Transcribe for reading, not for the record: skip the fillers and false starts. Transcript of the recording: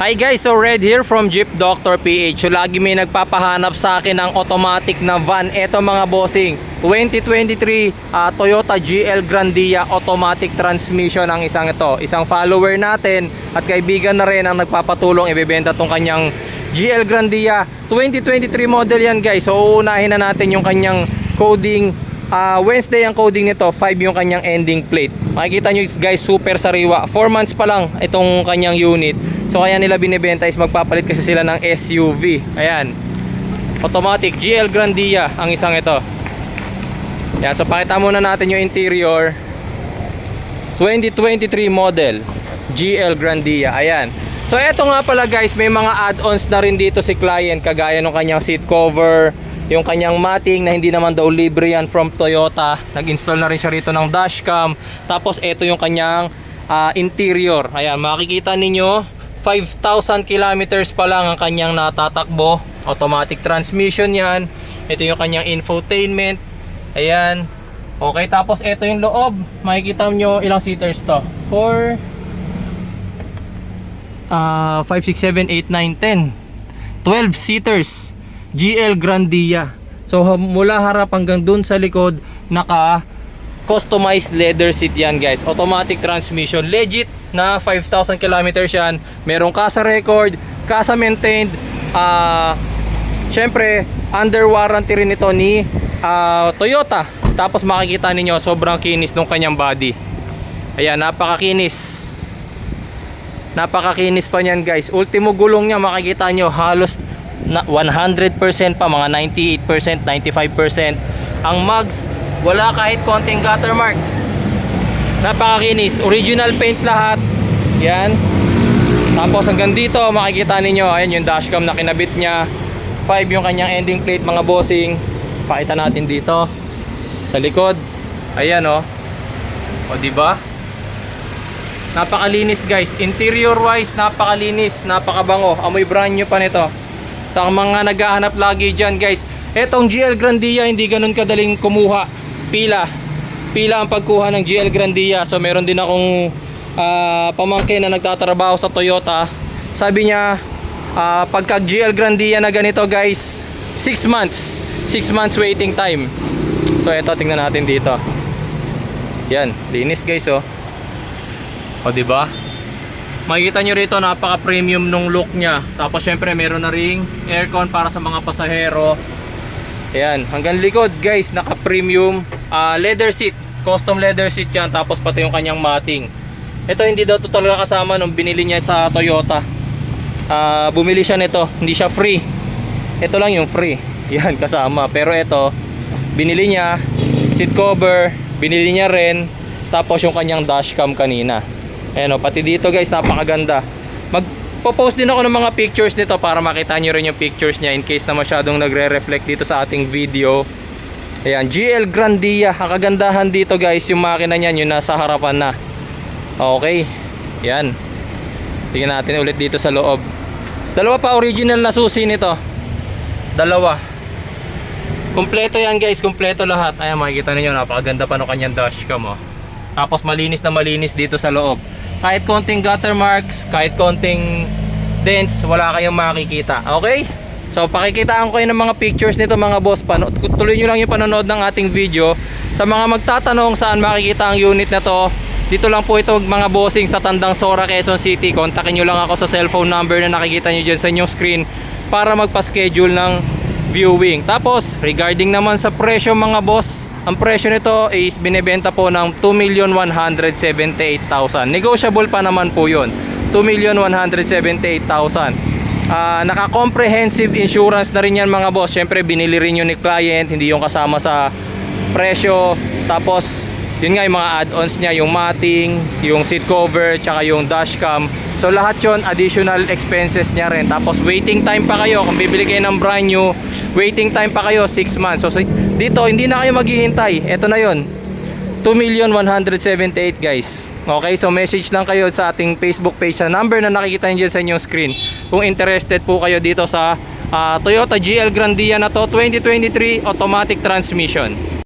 Hi guys, so Red here from Jeep Dr. PH. So lagi may nagpapahanap sa akin ng automatic na van. Eto mga bossing, 2023 Toyota GL Grandia automatic transmission ang isang ito. Isang follower natin at kaibigan na rin ang nagpapatulong ibebenta tong kanyang GL Grandia 2023 model yan guys. So uunahin na natin yung kanyang coding. Wednesday ang coding nito, 5 yung kanyang ending plate. Makikita nyo guys, super sariwa. 4 months pa lang itong kanyang unit. So kaya nila binibenta is magpapalit kasi sila ng SUV. Ayan, automatic GL Grandia ang isang ito. Ayan, so pakita muna natin yung interior. 2023 model GL Grandia. Ayan. So eto nga pala guys, may mga add-ons na rin dito si client, kagaya ng kanyang seat cover, yung kanyang matting na hindi naman daw libre yan from Toyota. Nag-install na rin siya rito ng dashcam. Tapos ito yung kanyang interior. Ayan, makikita ninyo 5,000 kilometers pa lang ang kanyang natatakbo. Automatic transmission yan. Ito yung kanyang infotainment. Ayan. Okay, tapos ito yung loob. Makikita nyo ilang seaters to. 4 5, 6, 7, 8, 9, 10 12 seaters GL Grandia. So mula harap hanggang dun sa likod, naka customized leather seat yan guys. Automatic transmission, legit na 5,000 kilometers yan. Merong kasa record, kasa maintained. Syempre under warranty rin ito ni Toyota. Tapos makikita ninyo sobrang kinis ng kanyang body. Ayan, napakakinis. Napakakinis pa niyan guys. Ultimo gulong niya makikita nyo halos 100% pa, mga 98%, 95%. Ang mugs, wala kahit konting gutter mark. Napakakinis, original paint lahat. Yan. Tapos hanggang dito makikita ninyo, ayan yung dashcam na kinabit niya. 5 yung kanyang ending plate mga bossing. Pakita natin dito sa likod. Ayan oh. O diba? Napakalinis guys. Interior wise, napakalinis, napakabango. Amoy brand new pa nito. Sa mga naghahanap lagi dyan guys, etong GL Grandia hindi ganun kadaling kumuha. Pila ang pagkuha ng GL Grandia. So meron din akong pamangkin na nagtatrabaho sa Toyota. Sabi niya pagka GL Grandia na ganito guys, 6 months waiting time. So eto, tingnan natin dito. Yan, linis guys oh. O diba? Makikita nyo rito, napaka-premium nung look niya. Tapos syempre meron na ring aircon para sa mga pasahero. Ayan, hanggang likod guys, naka-premium leather seat. Custom leather seat yan. Tapos pati yung kanyang matting. Ito hindi daw ito talaga kasama nung binili niya sa Toyota. Bumili siya nito, hindi siya free. Ito lang yung free. Yan, kasama. Pero ito, binili niya. Seat cover, binili niya rin. Tapos yung kanyang dashcam kanina. Ayan o, pati dito guys, napakaganda. Magpo-post din ako ng mga pictures nito para makita nyo rin yung pictures niya in case na masyadong nagre-reflect dito sa ating video. Ayan, GL Grandia. Ang kagandahan dito guys, yung makina niyan, yung nasa harapan na. Okay, yan. Tingnan natin ulit dito sa loob. Dalawa pa original na susi nito. Dalawa. Kompleto yan guys, kompleto lahat. Ayan, makikita niyo napakaganda pa ng kanyang dashcam oh. Tapos malinis na malinis dito sa loob. Kahit konting gutter marks, kahit konting dents, wala kayong makikita. Okay? So pakikitaan ko kayo ng mga pictures nito mga boss. Tuloy nyo lang yung panonood ng ating video. Sa mga magtatanong saan makikita ang unit na to, dito lang po ito mga bossing sa Tandang Sora, Quezon City. Kontakin nyo lang ako sa cellphone number na nakikita nyo dyan sa inyong screen para magpa-schedule ng viewing. Tapos regarding naman sa presyo mga boss, ang presyo nito is binebenta po ng 2,178,000. Negotiable pa naman po yun. 2,178,000. Naka-comprehensive insurance na rin yan mga boss. Syempre binili rin yun ni client, hindi yung kasama sa presyo. Tapos yun nga yung mga add-ons niya, yung matting, yung seat cover, tsaka yung dashcam. So lahat yun additional expenses niya rin. Tapos waiting time pa kayo. Kung bibili kayo ng brand new, waiting time pa kayo 6 months. So dito hindi na kayo maghihintay. Ito na yun, 2,178,000 guys. Okay, so message lang kayo sa ating Facebook page sa number na nakikita nyo dyan sa inyong screen kung interested po kayo dito sa Toyota GL Grandia na to 2023 automatic transmission.